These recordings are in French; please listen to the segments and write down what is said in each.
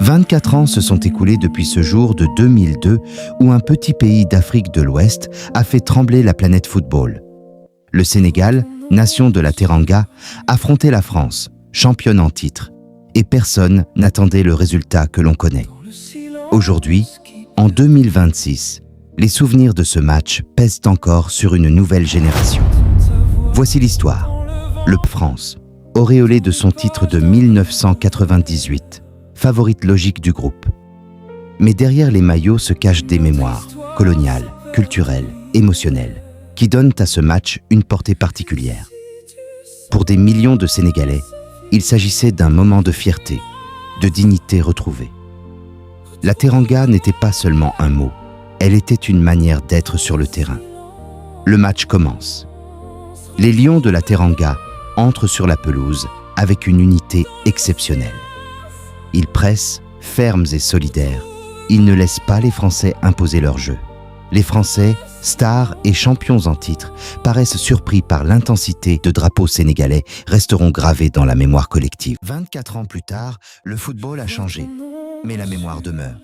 24 ans se sont écoulés depuis ce jour de 2002 où un petit pays d'Afrique de l'Ouest a fait trembler la planète football. Le Sénégal, nation de la Teranga, affrontait la France, championne en titre, et personne n'attendait le résultat que l'on connaît. Aujourd'hui, en 2026, les souvenirs de ce match pèsent encore sur une nouvelle génération. Voici l'histoire. Le France, auréolé de son titre de 1998, favorite logique du groupe. Mais derrière les maillots se cachent des mémoires, coloniales, culturelles, émotionnelles, qui donnent à ce match une portée particulière. Pour des millions de Sénégalais, il s'agissait d'un moment de fierté, de dignité retrouvée. La Teranga n'était pas seulement un mot, elle était une manière d'être sur le terrain. Le match commence. Les Lions de la Teranga entrent sur la pelouse avec une unité exceptionnelle. Ils pressent, fermes et solidaires. Ils ne laissent pas les Français imposer leur jeu. Les Français, stars et champions en titre, paraissent surpris par l'intensité de drapeaux sénégalais, resteront gravés dans la mémoire collective. 24 ans plus tard, le football a changé, mais la mémoire demeure.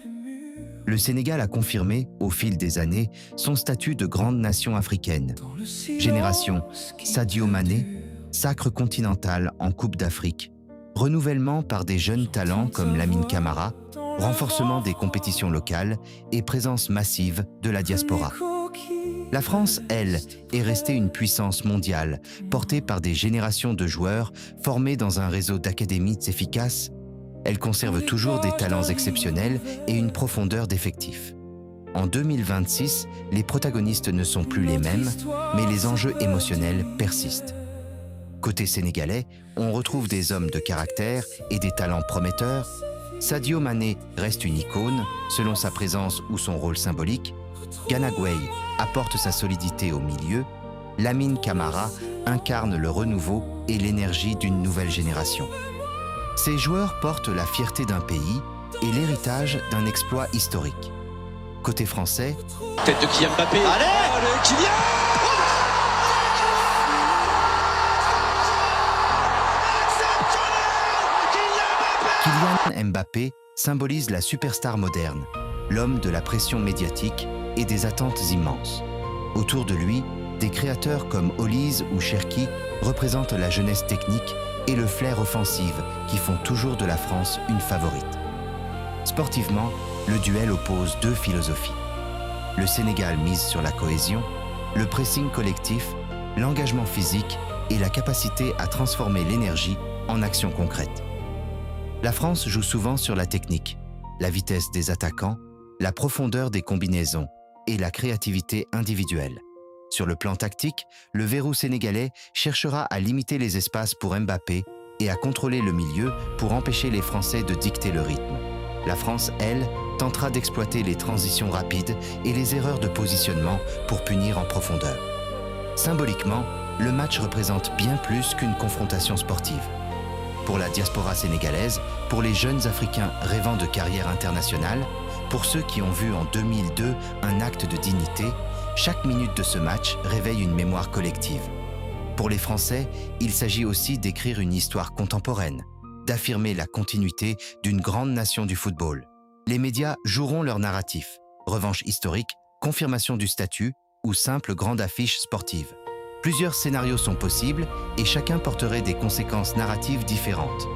Le Sénégal a confirmé, au fil des années, son statut de grande nation africaine. Génération Sadio Mané, sacre continental en Coupe d'Afrique, renouvellement par des jeunes talents comme Lamine Camara, renforcement des compétitions locales et présence massive de la diaspora. La France, elle, est restée une puissance mondiale, portée par des générations de joueurs formés dans un réseau d'académies efficaces. Elle conserve toujours des talents exceptionnels et une profondeur d'effectifs. En 2026, les protagonistes ne sont plus les mêmes, mais les enjeux émotionnels persistent. Côté sénégalais, on retrouve des hommes de caractère et des talents prometteurs. Sadio Mané reste une icône, selon sa présence ou son rôle symbolique. Gana Gueye apporte sa solidité au milieu. Lamine Camara incarne le renouveau et l'énergie d'une nouvelle génération. Ces joueurs portent la fierté d'un pays et l'héritage d'un exploit historique. Côté français, tête de Kylian Mbappé. Allez, Kylian! Kylian Mbappé symbolise la superstar moderne, l'homme de la pression médiatique et des attentes immenses. Autour de lui, des créateurs comme Olise ou Cherki représentent la jeunesse technique et le flair offensif qui font toujours de la France une favorite. Sportivement, le duel oppose deux philosophies. Le Sénégal mise sur la cohésion, le pressing collectif, l'engagement physique et la capacité à transformer l'énergie en action concrète. La France joue souvent sur la technique, la vitesse des attaquants, la profondeur des combinaisons et la créativité individuelle. Sur le plan tactique, le verrou sénégalais cherchera à limiter les espaces pour Mbappé et à contrôler le milieu pour empêcher les Français de dicter le rythme. La France, elle, tentera d'exploiter les transitions rapides et les erreurs de positionnement pour punir en profondeur. Symboliquement, le match représente bien plus qu'une confrontation sportive. Pour la diaspora sénégalaise, pour les jeunes Africains rêvant de carrière internationale, pour ceux qui ont vu en 2002 un acte de dignité, chaque minute de ce match réveille une mémoire collective. Pour les Français, il s'agit aussi d'écrire une histoire contemporaine, d'affirmer la continuité d'une grande nation du football. Les médias joueront leur narratif, revanche historique, confirmation du statut ou simple grande affiche sportive. Plusieurs scénarios sont possibles et chacun porterait des conséquences narratives différentes.